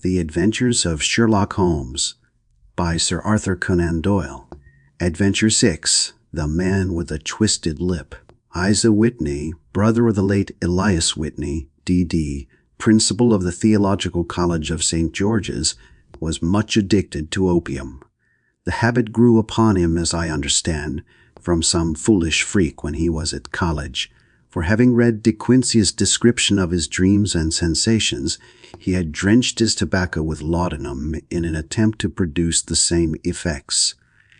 The Adventures of Sherlock Holmes by Sir Arthur Conan Doyle. Adventure 6, The Man with a Twisted Lip. Isa Whitney, brother of the late Elias Whitney, D.D., principal of the Theological College of St. George's, was much addicted to opium. The habit grew upon him, as I understand, from some foolish freak when he was at college, for having read De Quincey's description of his dreams and sensations, he had drenched his tobacco with laudanum in an attempt to produce the same effects.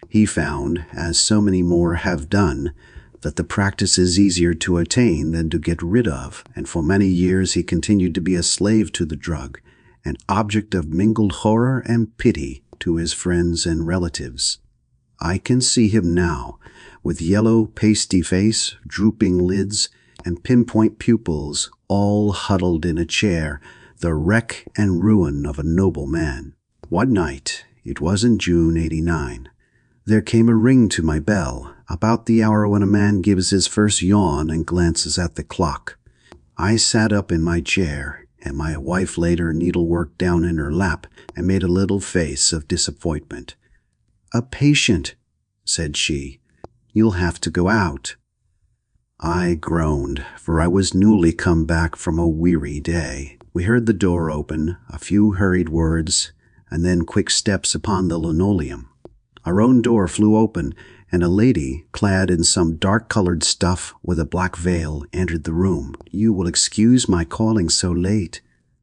He found, as so many more have done, that the practice is easier to attain than to get rid of, and for many years he continued to be a slave to the drug, an object of mingled horror and pity to his friends and relatives. I can see him now, with yellow, pasty face, drooping lids, and pinpoint pupils, all huddled in a chair, the wreck and ruin of a noble man. One night, it was in June '89, there came a ring to my bell, about the hour when a man gives his first yawn and glances at the clock. I sat up in my chair, and my wife laid her needlework down in her lap and made a little face of disappointment. "A patient," said she. "You'll have to go out." I groaned, for I was newly come back from a weary day. We heard the door open, a few hurried words, and then quick steps upon the linoleum. Our own door flew open, and a lady, clad in some dark-colored stuff with a black veil, entered the room. "You will excuse my calling so late,"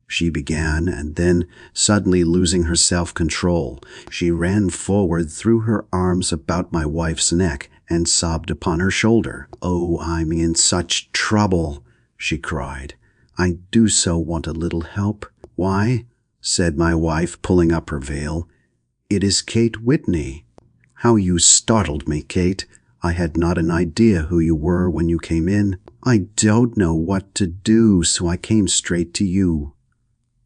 she began, and then, suddenly losing her self-control, she ran forward, threw her arms about my wife's neck, and sobbed upon her shoulder. "Oh, I'm in such trouble," she cried. "I do so want a little help." "Why," said my wife, pulling up her veil, "it is Kate Whitney." "How you startled me, Kate. I had not an idea who you were when you came in. I don't know what to do, so I came straight to you."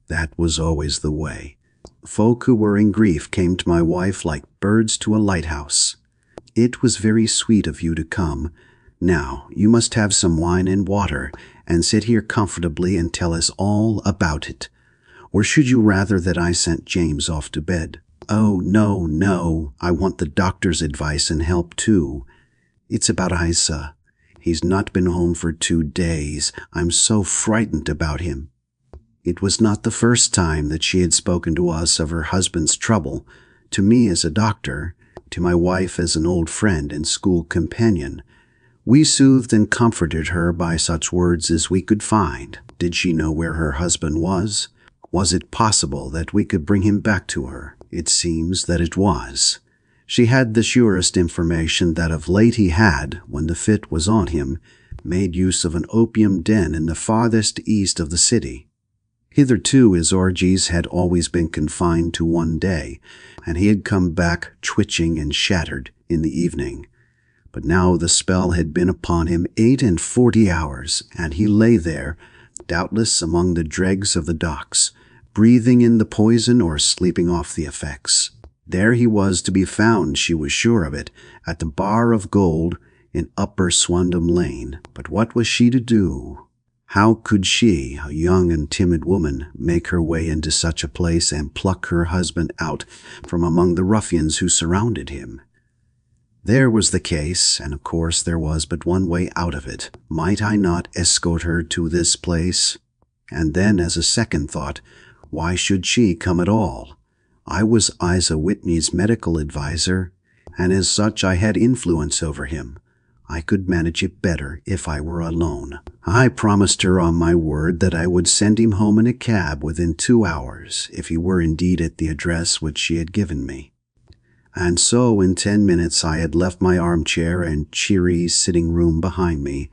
That was always the way. Folk who were in grief came to my wife like birds to a lighthouse. "It was very sweet of you to come. Now, you must have some wine and water, and sit here comfortably and tell us all about it. Or should you rather that I sent James off to bed?" "Oh, no. I want the doctor's advice and help, too. It's about Isa. He's not been home for 2 days. I'm so frightened about him." It was not the first time that she had spoken to us of her husband's trouble, to me as a doctor, to my wife as an old friend and school companion. We soothed and comforted her by such words as we could find. Did she know where her husband was? Was it possible that we could bring him back to her? It seems that it was. She had the surest information that of late he had, when the fit was on him, made use of an opium den in the farthest east of the city. Hitherto his orgies had always been confined to one day, and he had come back twitching and shattered in the evening. But now the spell had been upon him 48 hours, and he lay there, doubtless among the dregs of the docks, breathing in the poison or sleeping off the effects. There he was to be found, she was sure of it, at the Bar of Gold in Upper Swandam Lane. But what was she to do? How could she, a young and timid woman, make her way into such a place and pluck her husband out from among the ruffians who surrounded him? There was the case, and of course there was but one way out of it. Might I not escort her to this place? And then, as a second thought, why should she come at all? I was Isa Whitney's medical adviser, and as such I had influence over him. I could manage it better if I were alone. I promised her on my word that I would send him home in a cab within 2 hours, if he were indeed at the address which she had given me. And so in 10 minutes I had left my armchair and cheery sitting room behind me,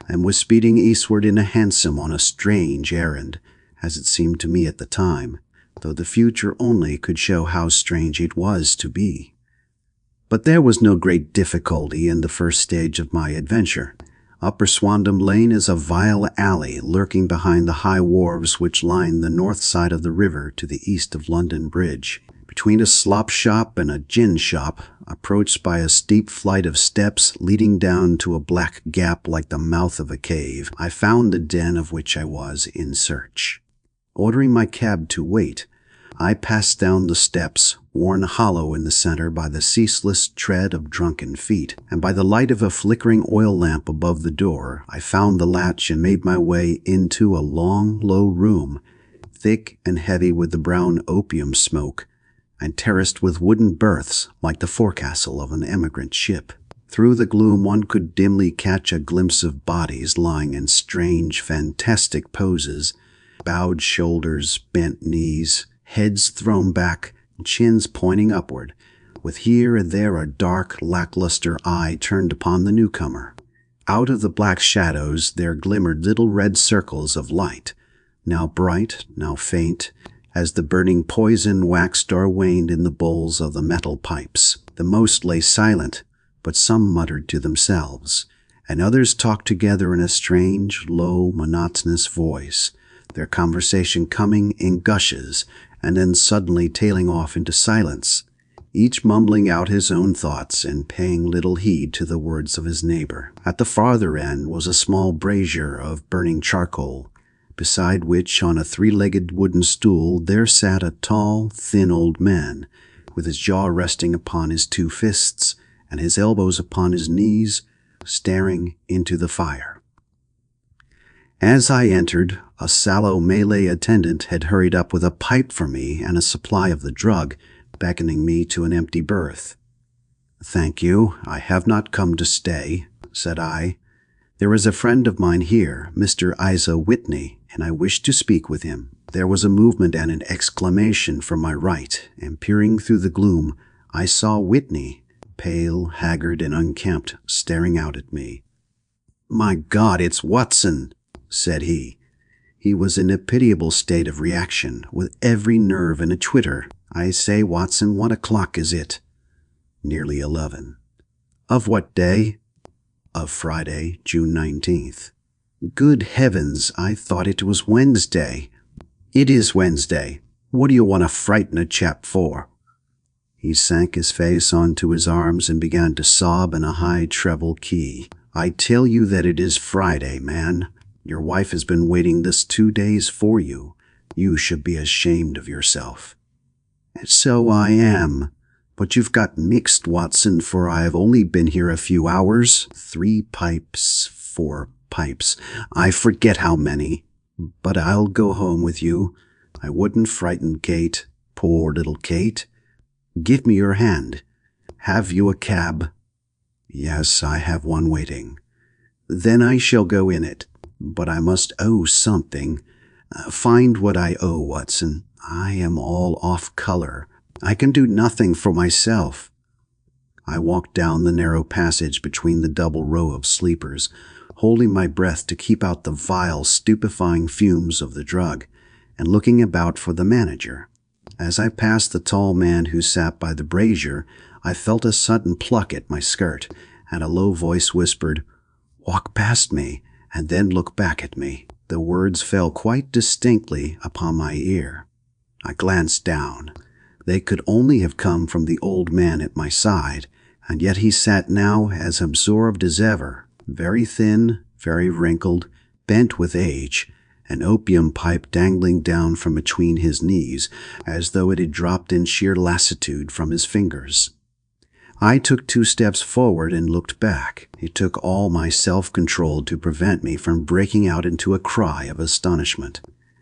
and was speeding eastward in a hansom on a strange errand, as it seemed to me at the time, though the future only could show how strange it was to be. But there was no great difficulty in the first stage of my adventure. Upper Swandam Lane is a vile alley lurking behind the high wharves which line the north side of the river to the east of London Bridge. Between a slop shop and a gin shop, approached by a steep flight of steps leading down to a black gap like the mouth of a cave, I found the den of which I was in search. Ordering my cab to wait, I passed down the steps, worn hollow in the center by the ceaseless tread of drunken feet, and by the light of a flickering oil lamp above the door, I found the latch and made my way into a long, low room, thick and heavy with the brown opium smoke, and terraced with wooden berths like the forecastle of an emigrant ship. Through the gloom one could dimly catch a glimpse of bodies lying in strange, fantastic poses, bowed shoulders, bent knees, heads thrown back, chins pointing upward, with here and there a dark, lackluster eye turned upon the newcomer. Out of the black shadows there glimmered little red circles of light, now bright, now faint, as the burning poison waxed or waned in the bowls of the metal pipes. The most lay silent, but some muttered to themselves, and others talked together in a strange, low, monotonous voice, their conversation coming in gushes and then suddenly tailing off into silence, each mumbling out his own thoughts and paying little heed to the words of his neighbor. At the farther end was a small brazier of burning charcoal, beside which, on a three-legged wooden stool, there sat a tall, thin old man, with his jaw resting upon his two fists and his elbows upon his knees, staring into the fire. As I entered, a sallow Malay attendant had hurried up with a pipe for me and a supply of the drug, beckoning me to an empty berth. "Thank you, I have not come to stay," said I. "There is a friend of mine here, Mr. Isa Whitney, and I wish to speak with him." There was a movement and an exclamation from my right, and peering through the gloom, I saw Whitney, pale, haggard, and unkempt, staring out at me. "My God, it's Watson," said he. He was in a pitiable state of reaction, with every nerve in a twitter. "I say, Watson, what o'clock is it?" "Nearly 11. "Of what day?" "Of Friday, June 19th. "Good heavens, I thought it was Wednesday." "It is Wednesday. What do you want to frighten a chap for?" He sank his face onto his arms and began to sob in a high treble key. "I tell you that it is Friday, man. Your wife has been waiting this 2 days for you. You should be ashamed of yourself." "So I am. But you've got mixed, Watson, for I have only been here a few hours. 3 pipes, 4 pipes. I forget how many. But I'll go home with you. I wouldn't frighten Kate, poor little Kate. Give me your hand. Have you a cab?" "Yes, I have one waiting." "Then I shall go in it. But I must owe something. Find what I owe, Watson. I am all off color. I can do nothing for myself." I walked down the narrow passage between the double row of sleepers, holding my breath to keep out the vile, stupefying fumes of the drug, and looking about for the manager. As I passed the tall man who sat by the brazier, I felt a sudden pluck at my skirt, and a low voice whispered, "Walk past me, and then look back at me." The words fell quite distinctly upon my ear. I glanced down. They could only have come from the old man at my side, and yet he sat now as absorbed as ever, very thin, very wrinkled, bent with age, an opium pipe dangling down from between his knees, as though it had dropped in sheer lassitude from his fingers. I took 2 steps forward and looked back. It took all my self-control to prevent me from breaking out into a cry of astonishment.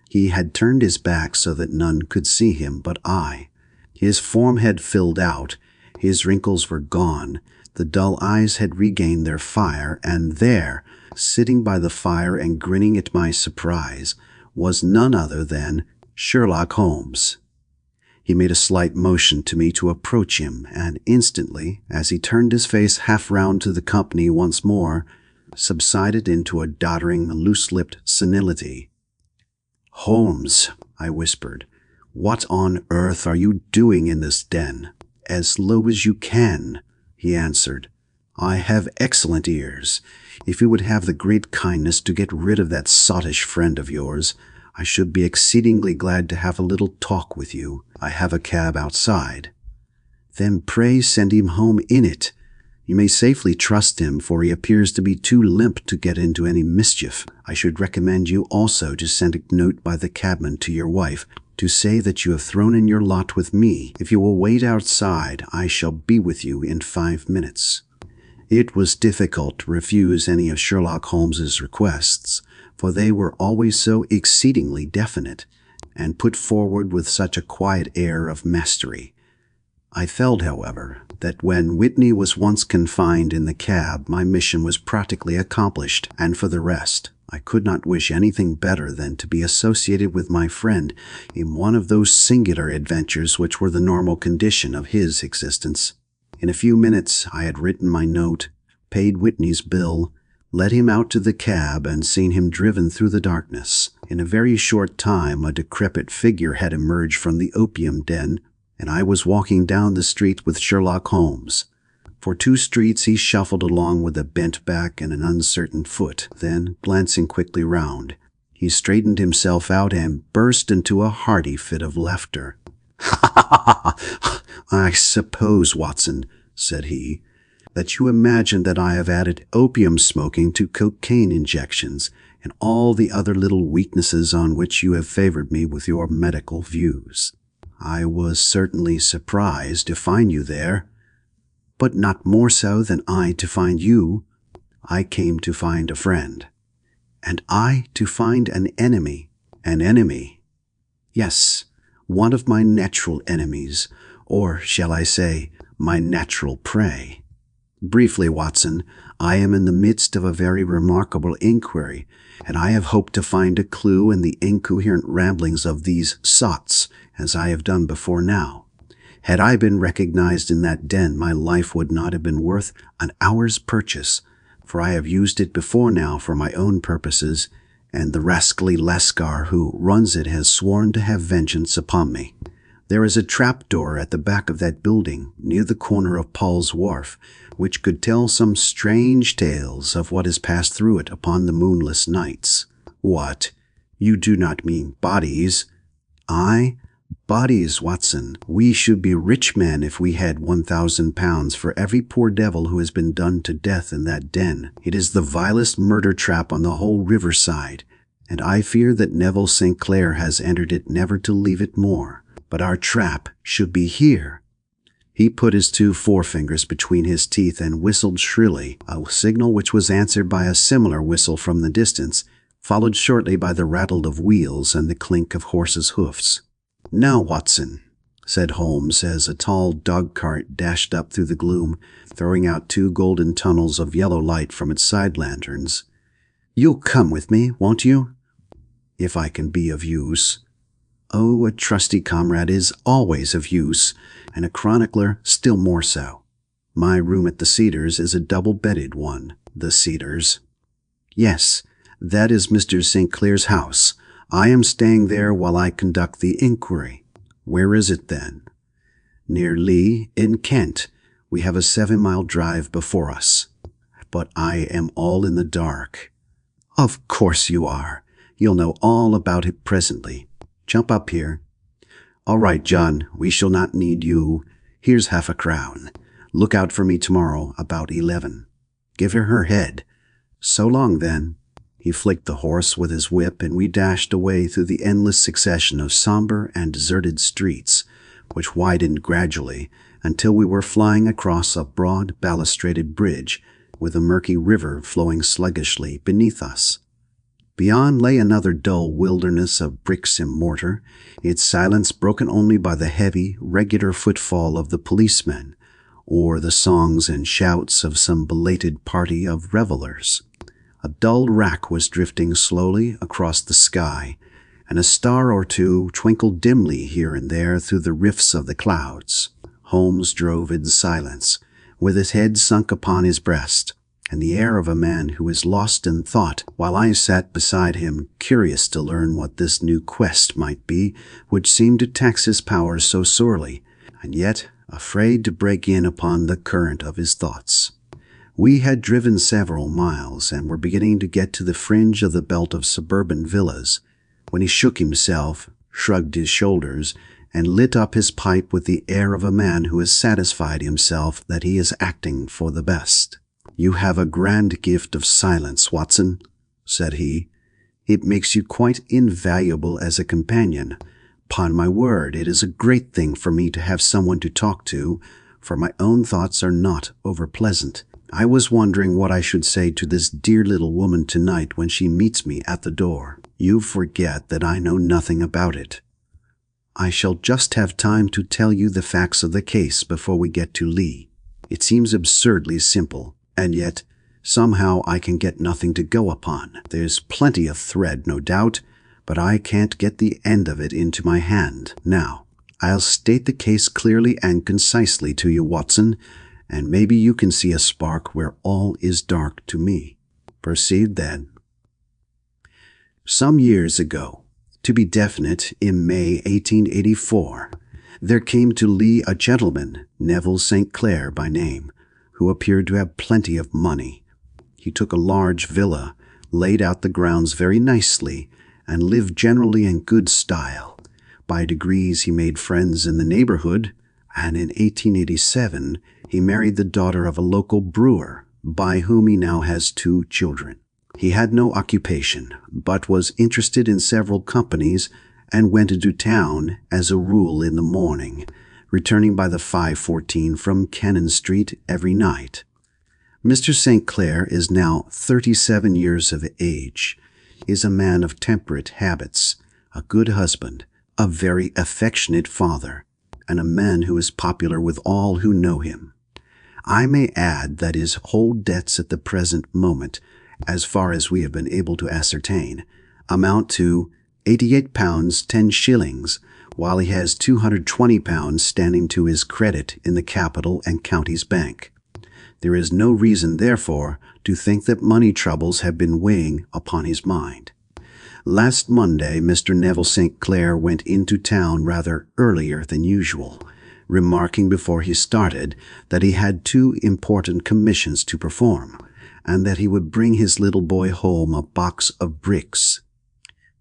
He had turned his back so that none could see him but I. His form had filled out, his wrinkles were gone, the dull eyes had regained their fire, and there, sitting by the fire and grinning at my surprise, was none other than Sherlock Holmes. He made a slight motion to me to approach him, and instantly, as he turned his face half round to the company once more, subsided into a doddering, loose-lipped senility. "Holmes," I whispered, "what on earth are you doing in this den?" "As low as you can," he answered. "I have excellent ears. If you would have the great kindness to get rid of that sottish friend of yours, I should be exceedingly glad to have a little talk with you. I have a cab outside." "Then pray send him home in it. You may safely trust him, for he appears to be too limp to get into any mischief. I should recommend you also to send a note by the cabman to your wife, to say that you have thrown in your lot with me. If you will wait outside, I shall be with you in 5 minutes." It was difficult to refuse any of Sherlock Holmes's requests, for they were always so exceedingly definite, and put forward with such a quiet air of mastery. I felt, however, that when Whitney was once confined in the cab, my mission was practically accomplished, and for the rest, I could not wish anything better than to be associated with my friend in one of those singular adventures which were the normal condition of his existence. In a few minutes I had written my note, paid Whitney's bill, led him out to the cab, and seen him driven through the darkness. In a very short time a decrepit figure had emerged from the opium den, and I was walking down the street with Sherlock Holmes. For 2 streets he shuffled along with a bent back and an uncertain foot. Then, glancing quickly round, he straightened himself out and burst into a hearty fit of laughter. "I suppose, Watson," said he, "that you imagine that I have added opium smoking to cocaine injections and all the other little weaknesses on which you have favored me with your medical views. I was certainly surprised to find you there, but not more so than I to find you. I came to find a friend, and I to find an enemy. An enemy. Yes, one of my natural enemies, or shall I say, my natural prey. Briefly, Watson, I am in the midst of a very remarkable inquiry, and I have hoped to find a clue in the incoherent ramblings of these sots, as I have done before now. Had I been recognized in that den, my life would not have been worth an hour's purchase, for I have used it before now for my own purposes, and the rascally Lascar who runs it has sworn to have vengeance upon me. There is a trapdoor at the back of that building, near the corner of Paul's Wharf, which could tell some strange tales of what has passed through it upon the moonless nights. What? You do not mean bodies? Aye, bodies, Watson. We should be rich men if we had £1,000 for every poor devil who has been done to death in that den. It is the vilest murder trap on the whole riverside, and I fear that Neville St. Clair has entered it never to leave it more. But our trap should be here." He put his 2 forefingers between his teeth and whistled shrilly, a signal which was answered by a similar whistle from the distance, followed shortly by the rattle of wheels and the clink of horses' hoofs. "Now, Watson," said Holmes, as a tall dog-cart dashed up through the gloom, throwing out 2 golden tunnels of yellow light from its side lanterns. "You'll come with me, won't you?" "If I can be of use." "Oh, a trusty comrade is always of use, and a chronicler still more so. My room at the Cedars is a double-bedded one." "The Cedars?" "Yes, that is Mr. St. Clair's house. I am staying there while I conduct the inquiry." "Where is it, then?" "Near Lee, in Kent. We have a 7-mile drive before us." "But I am all in the dark." "Of course you are. You'll know all about it presently. Jump up here." "All right, John, we shall not need you. Here's half a crown. Look out for me tomorrow about 11. Give her head. So long, then." He flicked the horse with his whip, and we dashed away through the endless succession of somber and deserted streets, which widened gradually until we were flying across a broad balustraded bridge, with a murky river flowing sluggishly beneath us. Beyond lay another dull wilderness of bricks and mortar, its silence broken only by the heavy, regular footfall of the policemen, or the songs and shouts of some belated party of revelers. A dull wrack was drifting slowly across the sky, and a star or 2 twinkled dimly here and there through the rifts of the clouds. Holmes drove in silence, with his head sunk upon his breast, and the air of a man who is lost in thought, while I sat beside him, curious to learn what this new quest might be, which seemed to tax his powers so sorely, and yet afraid to break in upon the current of his thoughts. We had driven several miles, and were beginning to get to the fringe of the belt of suburban villas, when he shook himself, shrugged his shoulders, and lit up his pipe with the air of a man who has satisfied himself that he is acting for the best. "You have a grand gift of silence, Watson," said he. "It makes you quite invaluable as a companion, Upon my word, it is a great thing for me to have someone to talk to, for my own thoughts are not over-pleasant. I was wondering what I should say to this dear little woman tonight when she meets me at the door. You forget that I know nothing about it. I shall just have time to tell you the facts of the case before we get to Lee. It seems absurdly simple, and yet somehow I can get nothing to go upon. There's plenty of thread, no doubt, but I can't get the end of it into my hand. Now, I'll state the case clearly and concisely to you, Watson, and maybe you can see a spark where all is dark to me. Proceed then. Some years ago, to be definite, in May 1884, there came to Lee a gentleman, Neville St. Clair by name, who appeared to have plenty of money. He took a large villa, laid out the grounds very nicely, and lived generally in good style. By degrees he made friends in the neighborhood, and in 1887 he married the daughter of a local brewer, by whom he now has 2 children. He had no occupation, but was interested in several companies and went into town as a rule in the morning, returning by the 5:14 from Cannon Street every night. Mr. St. Clair is now 37 years of age, is a man of temperate habits, a good husband, a very affectionate father, and a man who is popular with all who know him. I may add that his whole debts at the present moment, as far as we have been able to ascertain, amount to £88 10s, while he has £220 standing to his credit in the Capital and Counties Bank. There is no reason, therefore, to think that money troubles have been weighing upon his mind. Last Monday, Mr. Neville St. Clair went into town rather earlier than usual, remarking before he started that he had 2 important commissions to perform, and that he would bring his little boy home a box of bricks.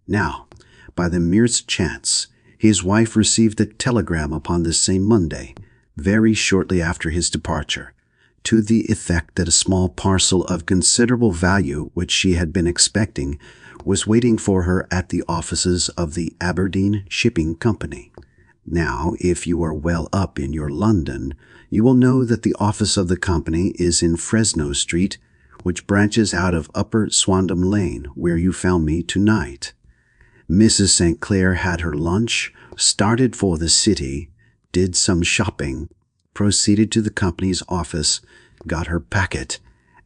Now, by the merest chance, his wife received a telegram upon this same Monday, very shortly after his departure, to the effect that a small parcel of considerable value which she had been expecting was waiting for her at the offices of the Aberdeen Shipping Company. Now, if you are well up in your London, you will know that the office of the company is in Fresno Street, which branches out of Upper Swandam Lane, where you found me tonight. Mrs. St. Clair had her lunch, started for the city, did some shopping, proceeded to the company's office, got her packet,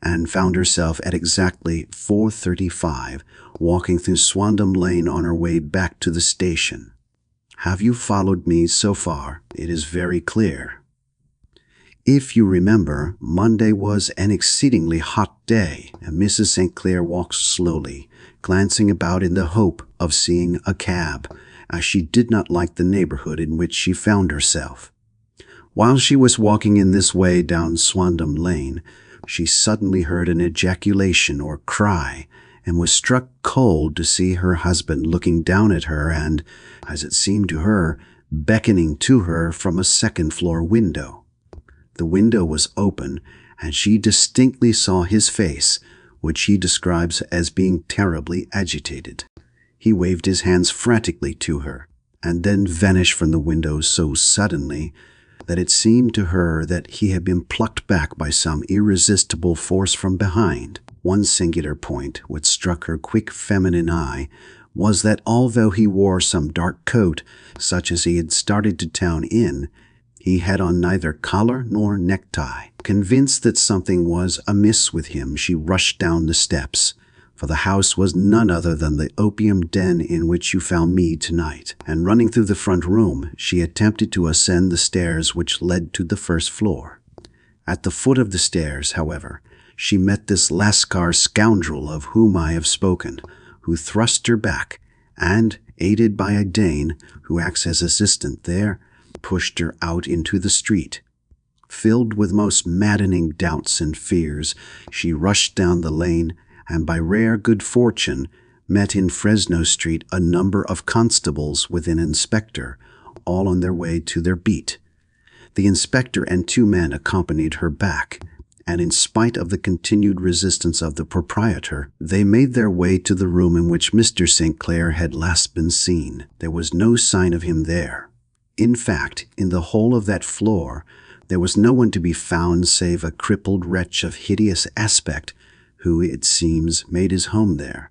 and found herself at exactly 4:35, walking through Swandam Lane on her way back to the station. Have you followed me so far? It is very clear. If you remember, Monday was an exceedingly hot day, and Mrs. St. Clair walked slowly, glancing about in the hope of seeing a cab, as she did not like the neighborhood in which she found herself. While she was walking in this way down Swandam Lane, she suddenly heard an ejaculation or cry, and was struck cold to see her husband looking down at her and, as it seemed to her, beckoning to her from a second-floor window. The window was open, and she distinctly saw his face, which he describes as being terribly agitated. He waved his hands frantically to her, and then vanished from the window so suddenly that it seemed to her that he had been plucked back by some irresistible force from behind. One singular point which struck her quick feminine eye was that although he wore some dark coat, such as he had started to town in, he had on neither collar nor necktie. Convinced that something was amiss with him, she rushed down the steps, for the house was none other than the opium den in which you found me tonight, and running through the front room, she attempted to ascend the stairs which led to the first floor. At the foot of the stairs, however, she met this Lascar scoundrel of whom I have spoken, who thrust her back, and, aided by a Dane, who acts as assistant there, pushed her out into the street. Filled with most maddening doubts and fears, she rushed down the lane, and by rare good fortune met in Fresno Street a number of constables with an inspector, all on their way to their beat. The inspector and 2 men accompanied her back, and in spite of the continued resistance of the proprietor, they made their way to the room in which Mr. St. Clair had last been seen. There was no sign of him there. In fact, in the whole of that floor, there was no one to be found save a crippled wretch of hideous aspect, who, it seems, made his home there.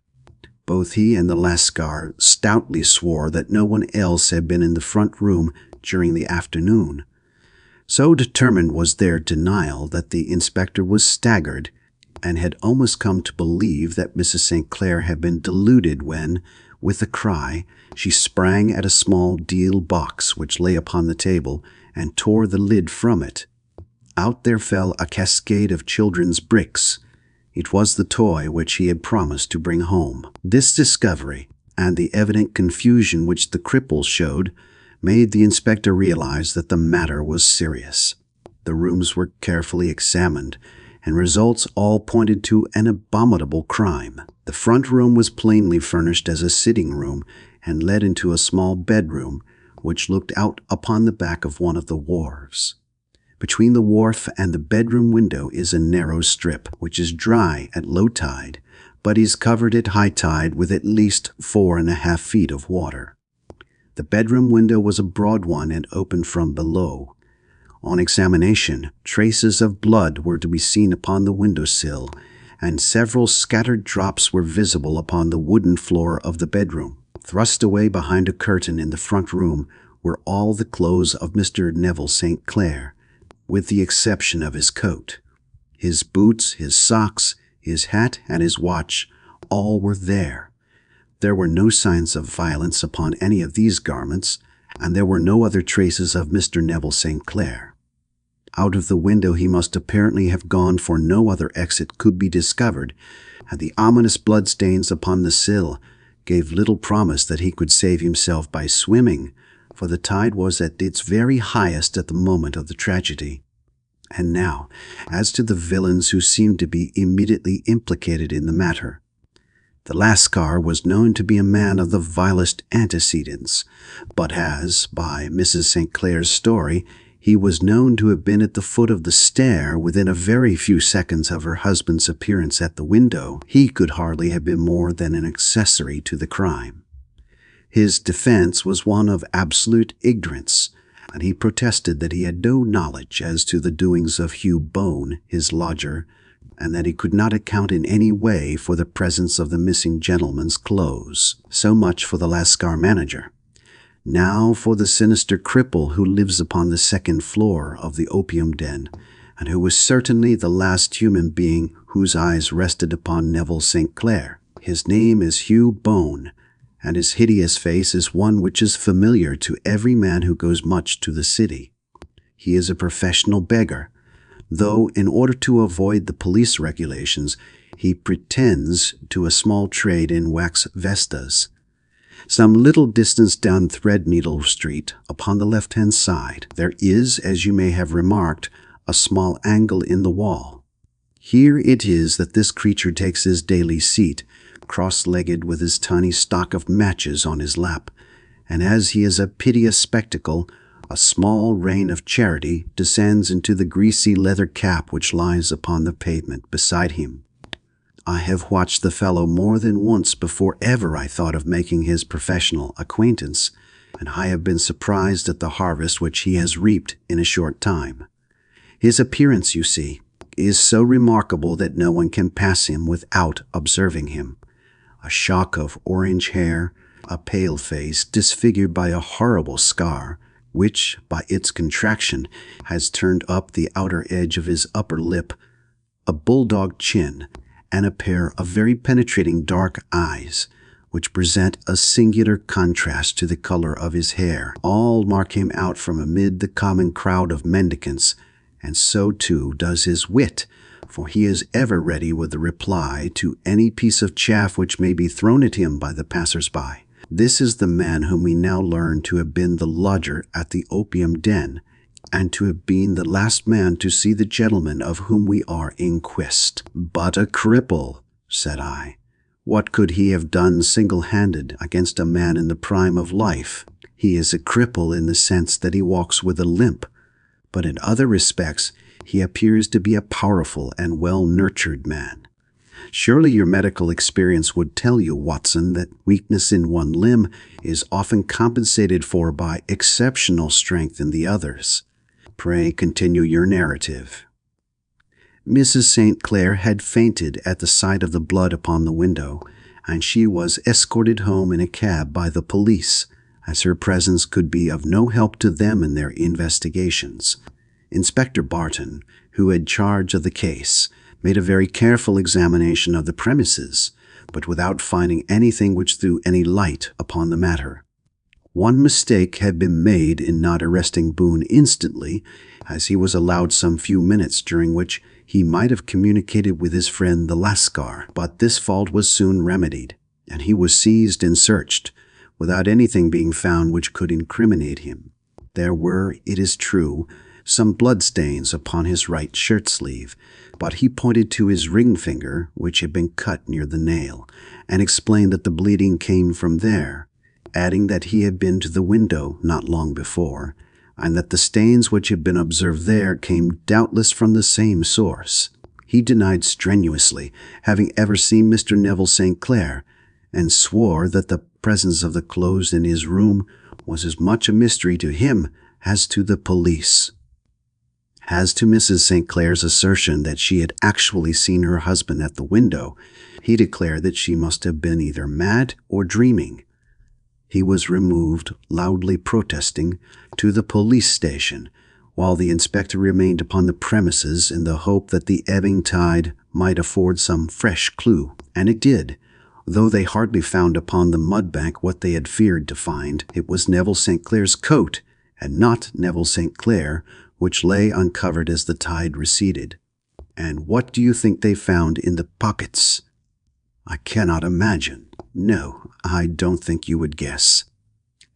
Both he and the Lascar stoutly swore that no one else had been in the front room during the afternoon. So determined was their denial that the inspector was staggered, and had almost come to believe that Mrs. St. Clair had been deluded when, with a cry, she sprang at a small deal box which lay upon the table and tore the lid from it. Out there fell a cascade of children's bricks. It was the toy which he had promised to bring home. This discovery, and the evident confusion which the cripple showed, made the inspector realize that the matter was serious. The rooms were carefully examined, and results all pointed to an abominable crime. The front room was plainly furnished as a sitting room and led into a small bedroom, which looked out upon the back of one of the wharves. Between the wharf and the bedroom window is a narrow strip, which is dry at low tide, but is covered at high tide with at least 4.5 feet of water. The bedroom window was a broad one and opened from below. On examination, traces of blood were to be seen upon the window-sill, and several scattered drops were visible upon the wooden floor of the bedroom. Thrust away behind a curtain in the front room were all the clothes of Mr. Neville St. Clair, with the exception of his coat. His boots, his socks, his hat, and his watch, all were there. There were no signs of violence upon any of these garments, and there were no other traces of Mr. Neville St. Clair. Out of the window he must apparently have gone, for no other exit could be discovered, and the ominous bloodstains upon the sill gave little promise that he could save himself by swimming, for the tide was at its very highest at the moment of the tragedy. And now, as to the villains who seemed to be immediately implicated in the matter. The Lascar was known to be a man of the vilest antecedents, but as, by Mrs. St. Clair's story, he was known to have been at the foot of the stair within a very few seconds of her husband's appearance at the window, he could hardly have been more than an accessory to the crime. His defense was one of absolute ignorance, and he protested that he had no knowledge as to the doings of Hugh Bone, his lodger, and that he could not account in any way for the presence of the missing gentleman's clothes. So much for the Lascar manager. Now for the sinister cripple who lives upon the second floor of the opium den, and who was certainly the last human being whose eyes rested upon Neville St. Clair. His name is Hugh Bone, and his hideous face is one which is familiar to every man who goes much to the city. He is a professional beggar, though in order to avoid the police regulations, he pretends to a small trade in wax vestas. Some little distance down Threadneedle Street, upon the left-hand side, there is, as you may have remarked, a small angle in the wall. Here it is that this creature takes his daily seat, cross-legged with his tiny stock of matches on his lap, and as he is a piteous spectacle, a small rain of charity descends into the greasy leather cap which lies upon the pavement beside him. I have watched the fellow more than once before ever I thought of making his professional acquaintance, and I have been surprised at the harvest which he has reaped in a short time. His appearance, you see, is so remarkable that no one can pass him without observing him. A shock of orange hair, a pale face disfigured by a horrible scar, which, by its contraction, has turned up the outer edge of his upper lip, a bulldog chin, and a pair of very penetrating dark eyes, which present a singular contrast to the color of his hair, all mark him out from amid the common crowd of mendicants, and so too does his wit, for he is ever ready with a reply to any piece of chaff which may be thrown at him by the passers-by. This is the man whom we now learn to have been the lodger at the opium den, and to have been the last man to see the gentleman of whom we are in quest. But a cripple, said I. What could he have done single-handed against a man in the prime of life? He is a cripple in the sense that he walks with a limp, but in other respects He appears to be a powerful and well-nurtured man. Surely your medical experience would tell you, Watson, that weakness in one limb is often compensated for by exceptional strength in the others. Pray continue your narrative." Mrs. St. Clair had fainted at the sight of the blood upon the window, and she was escorted home in a cab by the police, as her presence could be of no help to them in their investigations. Inspector Barton, who had charge of the case, made a very careful examination of the premises, but without finding anything which threw any light upon the matter. One mistake had been made in not arresting Boone instantly, as he was allowed some few minutes during which he might have communicated with his friend the Lascar, but this fault was soon remedied, and he was seized and searched, without anything being found which could incriminate him. There were, it is true, some bloodstains upon his right shirt sleeve, but he pointed to his ring finger, which had been cut near the nail, and explained that the bleeding came from there, adding that he had been to the window not long before, and that the stains which had been observed there came doubtless from the same source. He denied strenuously having ever seen Mr. Neville St. Clair, and swore that the presence of the clothes in his room was as much a mystery to him as to the police. As to Mrs. St. Clair's assertion that she had actually seen her husband at the window, he declared that she must have been either mad or dreaming. He was removed, loudly protesting, to the police station, while the inspector remained upon the premises in the hope that the ebbing tide might afford some fresh clue. And it did. Though they hardly found upon the mudbank what they had feared to find, it was Neville St. Clair's coat, and not Neville St. Clair, which lay uncovered as the tide receded. And what do you think they found in the pockets? I cannot imagine. No, I don't think you would guess.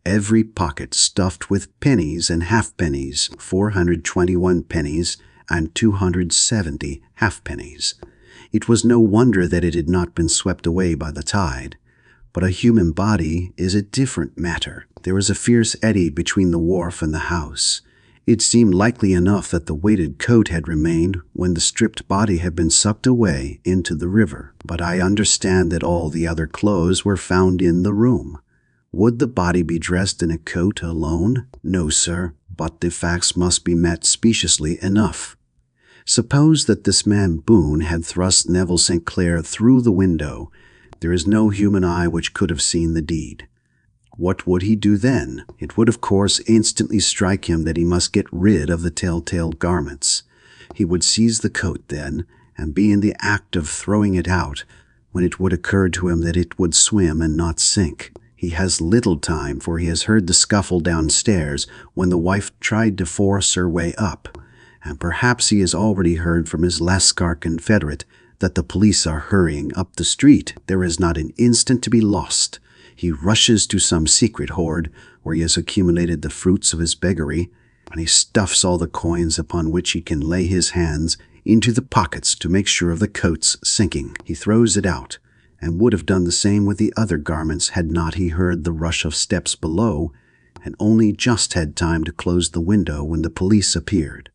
Every pocket stuffed with pennies and halfpennies, 421 pennies and 270 halfpennies. It was no wonder that it had not been swept away by the tide. But a human body is a different matter. There was a fierce eddy between the wharf and the house. It seemed likely enough that the weighted coat had remained when the stripped body had been sucked away into the river. But I understand that all the other clothes were found in the room. Would the body be dressed in a coat alone? No, sir, but the facts must be met speciously enough. Suppose that this man Boone had thrust Neville St. Clair through the window. There is no human eye which could have seen the deed. What would he do then? It would, of course, instantly strike him that he must get rid of the telltale garments. He would seize the coat then, and be in the act of throwing it out, when it would occur to him that it would swim and not sink. He has little time, for he has heard the scuffle downstairs when the wife tried to force her way up, and perhaps he has already heard from his Lascar confederate that the police are hurrying up the street. There is not an instant to be lost. He rushes to some secret hoard where he has accumulated the fruits of his beggary, and he stuffs all the coins upon which he can lay his hands into the pockets to make sure of the coat's sinking. He throws it out, and would have done the same with the other garments had not he heard the rush of steps below, and only just had time to close the window when the police appeared.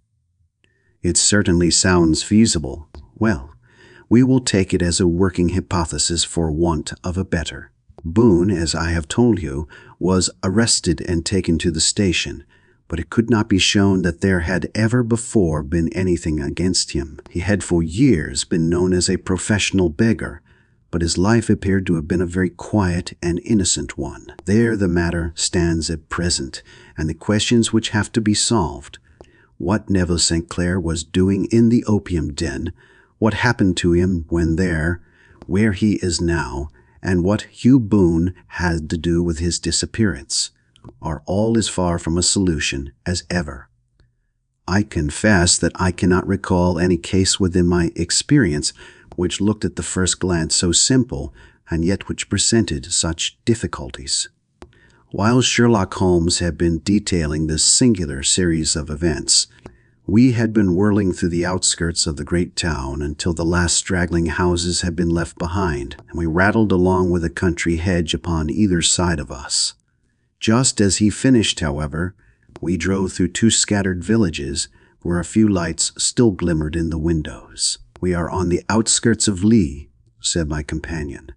It certainly sounds feasible. Well, we will take it as a working hypothesis for want of a better. Boone, as I have told you, was arrested and taken to the station, but it could not be shown that there had ever before been anything against him. He had for years been known as a professional beggar, but his life appeared to have been a very quiet and innocent one. There the matter stands at present, and the questions which have to be solved. What Neville St. Clair was doing in the opium den, what happened to him when there, where he is now, and what Hugh Boone had to do with his disappearance, are all as far from a solution as ever. I confess that I cannot recall any case within my experience which looked at the first glance so simple, and yet which presented such difficulties. While Sherlock Holmes had been detailing this singular series of events, we had been whirling through the outskirts of the great town until the last straggling houses had been left behind, and we rattled along with a country hedge upon either side of us. Just as he finished, however, we drove through two scattered villages, where a few lights still glimmered in the windows. "We are on the outskirts of Lee," said my companion.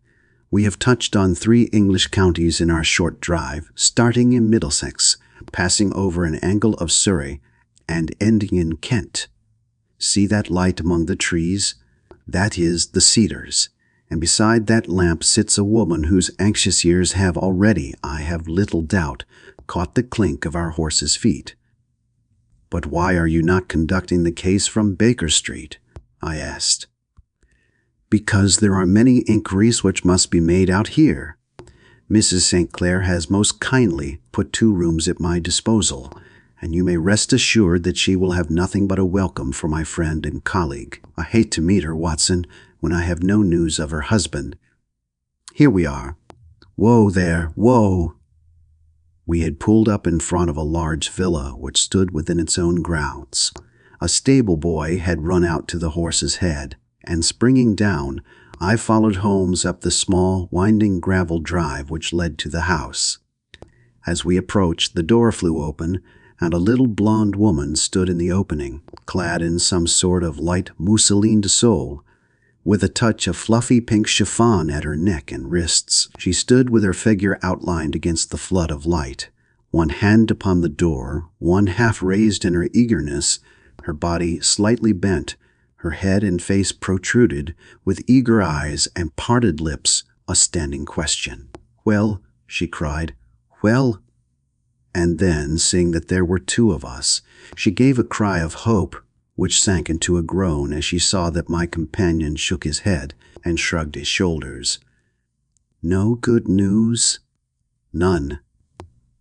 "We have touched on 3 English counties in our short drive, starting in Middlesex, passing over an angle of Surrey, and ending in Kent. See that light among the trees? That is the Cedars, and beside that lamp sits a woman whose anxious ears have already, I have little doubt, caught the clink of our horses' feet." "But why are you not conducting the case from Baker Street?" I asked. "Because there are many inquiries which must be made out here. Mrs. St. Clair has most kindly put 2 rooms at my disposal, and you may rest assured that she will have nothing but a welcome for my friend and colleague. I hate to meet her, Watson, when I have no news of her husband. Here we are. Whoa there, whoa!" We had pulled up in front of a large villa which stood within its own grounds. A stable boy had run out to the horse's head, and springing down, I followed Holmes up the small, winding gravel drive which led to the house. As we approached, the door flew open, and a little blonde woman stood in the opening, clad in some sort of light mousseline de soie, with a touch of fluffy pink chiffon at her neck and wrists. She stood with her figure outlined against the flood of light, one hand upon the door, one half raised in her eagerness, her body slightly bent, her head and face protruded, with eager eyes and parted lips, a standing question. "Well," she cried, "well?" And then, seeing that there were 2 of us, she gave a cry of hope, which sank into a groan as she saw that my companion shook his head and shrugged his shoulders. "No good news?" "None."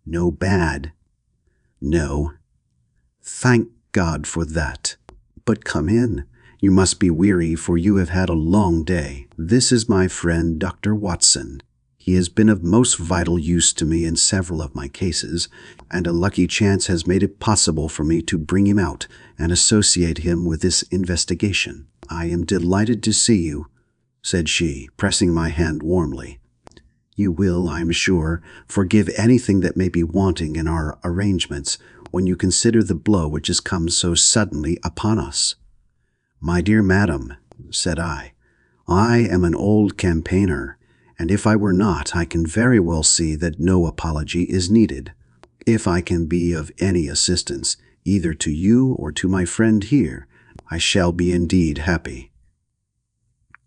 "No bad?" "No." "Thank God for that. But come in. You must be weary, for you have had a long day. This is my friend, Dr. Watson. He has been of most vital use to me in several of my cases, and a lucky chance has made it possible for me to bring him out and associate him with this investigation. I am delighted to see you," said she, pressing my hand warmly. "You will, I am sure, forgive anything that may be wanting in our arrangements when you consider the blow which has come so suddenly upon us." "My dear madam," said I am an old campaigner, and if I were not, I can very well see that no apology is needed. If I can be of any assistance, either to you or to my friend here, I shall be indeed happy."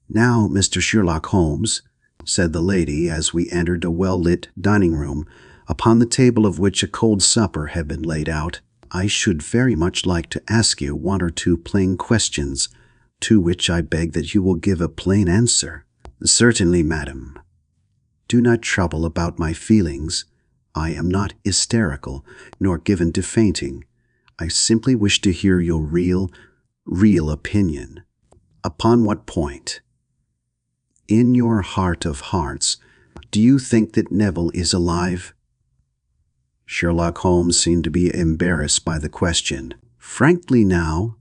"Now, Mr. Sherlock Holmes," said the lady as we entered a well-lit dining room, upon the table of which a cold supper had been laid out, "I should very much like to ask you 1 or 2 plain questions, to which I beg that you will give a plain answer." "Certainly, madam." "Do not trouble about my feelings. I am not hysterical, nor given to fainting. I simply wish to hear your real opinion." "Upon what point?" "In your heart of hearts, do you think that Neville is alive?" Sherlock Holmes seemed to be embarrassed by the question. "Frankly now,"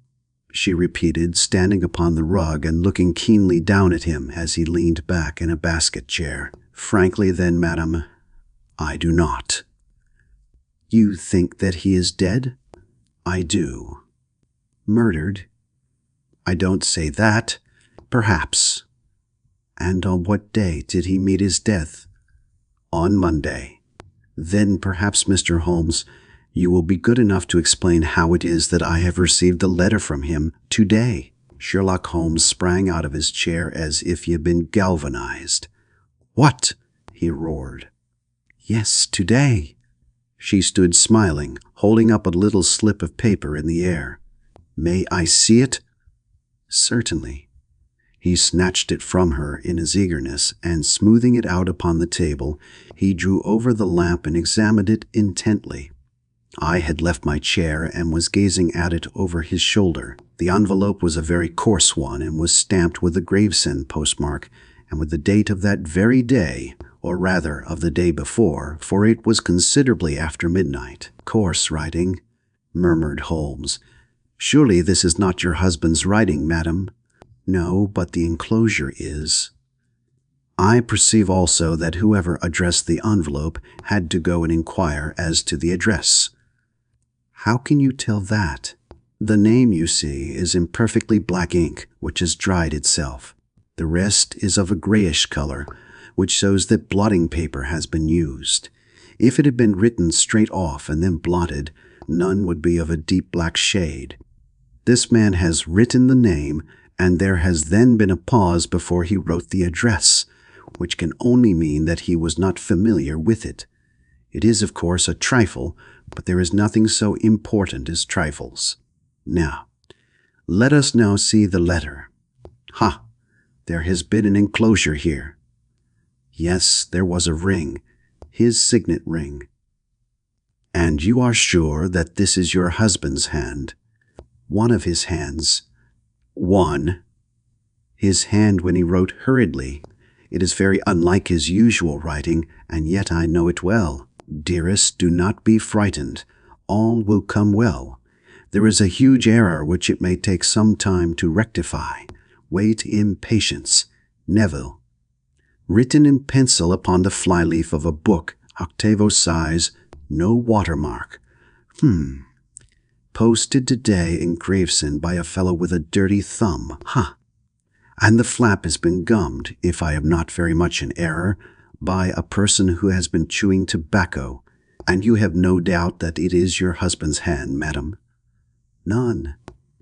she repeated, standing upon the rug and looking keenly down at him as he leaned back in a basket chair. "Frankly then, madam, I do not." "You think that he is dead?" "I do." "Murdered?" "I don't say that. Perhaps." "And on what day did he meet his death?" "On Monday." "Then perhaps, Mr. Holmes, you will be good enough to explain how it is that I have received a letter from him today." Sherlock Holmes sprang out of his chair as if he had been galvanized. "What?" he roared. "Yes, today." She stood smiling, holding up a little slip of paper in the air. "May I see it?" "Certainly." He snatched it from her in his eagerness, and smoothing it out upon the table, he drew over the lamp and examined it intently. I had left my chair and was gazing at it over his shoulder. The envelope was a very coarse one and was stamped with the Gravesend postmark and with the date of that very day, or rather of the day before, for it was considerably after midnight. "Coarse writing," murmured Holmes. "Surely this is not your husband's writing, madam?" "No, but the enclosure is." I perceive also that whoever addressed the envelope had to go and inquire as to the address. "How can you tell that?" The name, you see, is in perfectly black ink, which has dried itself. The rest is of a grayish color, which shows that blotting paper has been used. If it had been written straight off and then blotted, none would be of a deep black shade. This man has written the name, and there has then been a pause before he wrote the address, which can only mean that he was not familiar with it. It is, of course, a trifle, but there is nothing so important as trifles. Now, let us now see the letter. Ha! There has been an enclosure here. Yes, there was a ring, his signet ring. And you are sure that this is your husband's hand? One of his hands. One. His hand when he wrote hurriedly. It is very unlike his usual writing, and yet I know it well. Dearest, do not be frightened. All will come well. There is a huge error which it may take some time to rectify. Wait in patience. Neville. Written in pencil upon the flyleaf of a book, octavo size, no watermark. Posted today in Gravesend by a fellow with a dirty thumb. Ha! And the flap has been gummed, if I am not very much in error, by a person who has been chewing tobacco, and you have no doubt that it is your husband's hand, madam. None.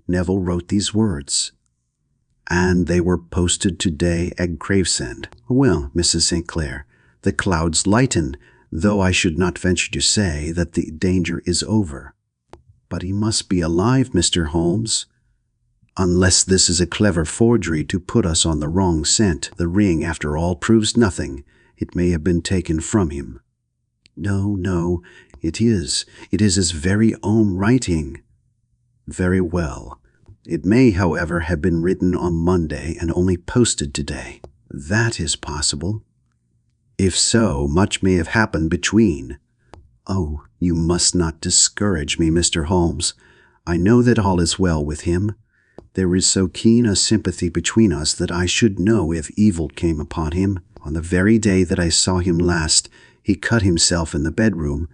Neville wrote these words. And they were posted today at Gravesend. Well, Mrs. St. Clair, the clouds lighten, though I should not venture to say that the danger is over. But he must be alive, Mr. Holmes. Unless this is a clever forgery to put us on the wrong scent, the ring, after all, proves nothing. It may have been taken from him. No, it is. It is his very own writing. Very well. It may, however, have been written on Monday and only posted today. That is possible. If so, much may have happened between. Oh, you must not discourage me, Mr. Holmes. I know that all is well with him. There is so keen a sympathy between us that I should know if evil came upon him. On the very day that I saw him last, he cut himself in the bedroom,